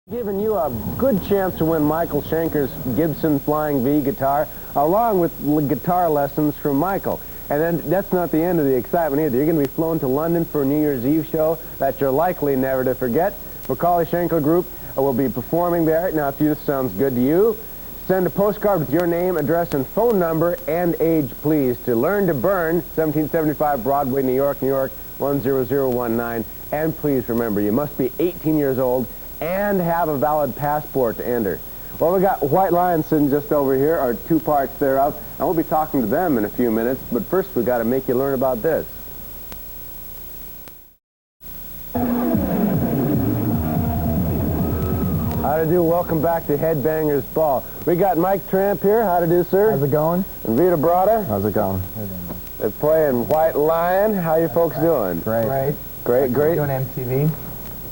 Giving you a good chance to win Michael Schenker's Gibson Flying V guitar, along with guitar lessons from Michael. And then that's not the end of the excitement either. You're going to be flown to London for a New Year's Eve show that you're likely never to forget. Macaulay Schenker Group will be performing there. Now, if this sounds good to you, send a postcard with your name, address, and phone number and age, please, to Learn to Burn, 1775 Broadway, New York, 10019. And please remember, you must be 18 years old and have a valid passport to enter. Well, we got White Lion sitting just over here, or two parts thereof, and we'll be talking to them in a few minutes, but first we got to make you learn about this. How to do? Welcome back to Headbangers Ball. We got Mike Tramp here. How to do, sir? How's it going? And Vita Brada. How's it going? They're playing White Lion. How you folks doing? Great. Great. Doing MTV?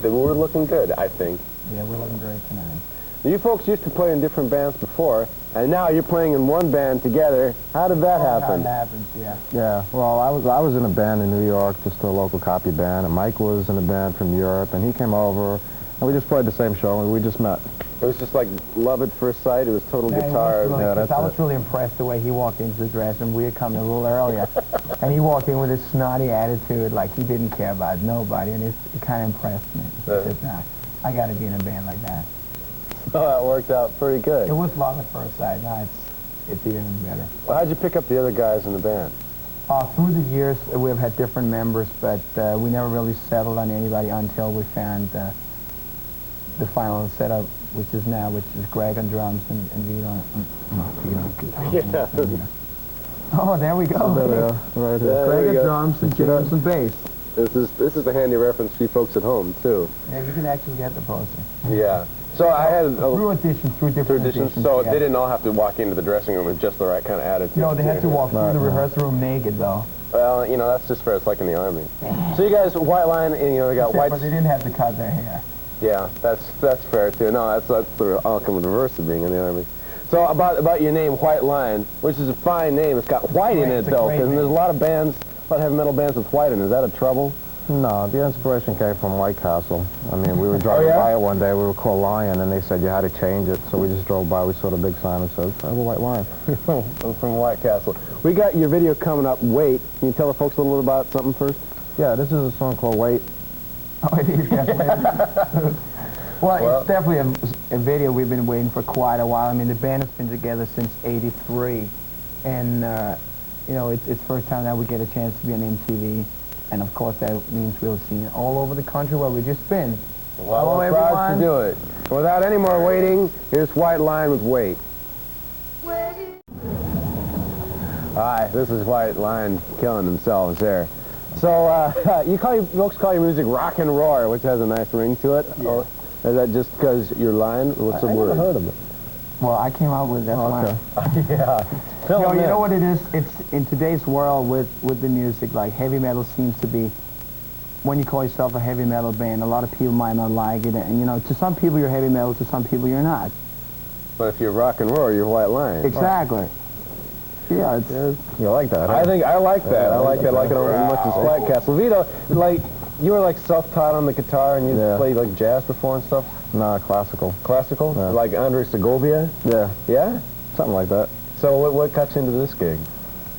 We're looking good, I think. Yeah, we're looking great tonight. You folks used to play in different bands before, and now you're playing in one band together. How did that happen? How it happens, yeah. Yeah, well, I was in a band in New York, just a local copy band, and Mike was in a band from Europe, and he came over, and we just played the same show, and we just met. It was just like love at first sight. It was total guitar. I was really impressed the way he walked into the dressing room. We had come a little earlier, and he walked in with this snotty attitude, like he didn't care about nobody, and it kind of impressed me. He said, nah, I got to be in a band like that. Oh, that worked out pretty good. It was love at first sight. Now it's even better. Well, how'd you pick up the other guys in the band? Through the years, we've had different members, but we never really settled on anybody until we found the final setup, which is Greg on drums and Vito on guitar. Yeah. Oh, there we go. There we go. Right here. Greg on drums and James on bass. This is a handy reference for you folks at home, too. Yeah, you can actually get the poster. Yeah. So I had through different auditions. So yeah. They didn't all have to walk into the dressing room with just the right kind of attitude. No, they had to walk through the rehearsal room naked, though. Well, you know, that's just fair. It's like in the Army. So you guys, White Line, and they got white. But they didn't have to cut their hair. Yeah, that's fair too. No, that's the outcome of the reverse of being in the Army. So about your name, White Lion, which is a fine name. It's got white in it though, because there's a lot of heavy metal bands with white in it. Is that a trouble? No, the inspiration came from White Castle. I mean, we were driving by it one day. We were called Lion, and they said you had to change it. So we just drove by. We saw the big sign that says, I have a White Lion. From White Castle. We got your video coming up, Wait. Can you tell the folks a little bit about something first? Yeah, this is a song called Wait. Oh, it is definitely. Well, it's definitely a video we've been waiting for quite a while. I mean, the band has been together since '83, and you know, it's first time that we get a chance to be on MTV, and of course that means we'll see it all over the country where we've just been. Well, we're proud to do it. Without any more waiting, here's White Lion with Wait. Hi, this is White Lion killing themselves there. So folks call your music rock and roll, which has a nice ring to it. Yeah. Or is that just because you're lying? What's the word? I never heard of it. Well, I came out with that line. Yeah. You know what it is? It's in today's world with the music, like heavy metal seems to be, when you call yourself a heavy metal band, a lot of people might not like it. And, you know, to some people you're heavy metal, to some people you're not. But if you're rock and roll, you're White Lion. Exactly. Right. Yeah, you like that, huh? I like that. I like that. I like it as much as White Castle. Vito, like, you were like self-taught on the guitar and you played like jazz before and stuff? No, classical. Classical? Yeah. Like Andre Segovia? Yeah. Yeah? Something like that. So what got you into this gig?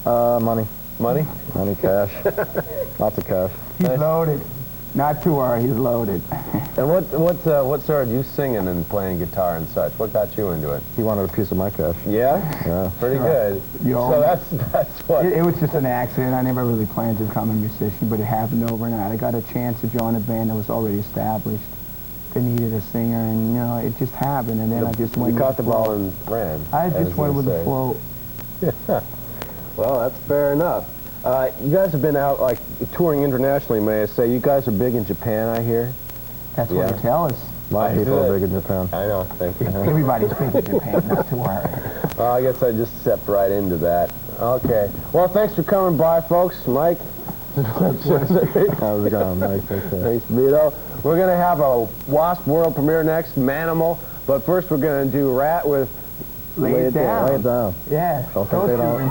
Money. Money? Money, cash. Lots of cash. He's loaded. Not too hard, he's loaded. And what started you singing and playing guitar and such? What got you into it? He wanted a piece of my cash. Yeah? Yeah. Pretty good. So that's what... It was just an accident. I never really planned to become a musician, but it happened overnight. I got a chance to join a band that was already established. They needed a singer, and, you know, it just happened, and then I just went with the flow. You caught the ball and ran. I just went with the flow. Well, that's fair enough. You guys have been out, like, touring internationally, may I say. You guys are big in Japan, I hear. That's what they tell us. A lot of people are big in Japan. I know, thank you. Everybody's big in Japan, not to worry. Well, I guess I just stepped right into that. Okay. Well, thanks for coming by, folks. Mike. How's it going, Mike? Thanks, Vito. We're going to have a Wasp World premiere next, Manimal. But first, we're going to do Rat with Lay It Down. Lay It Down. Yeah. Don't think they don't.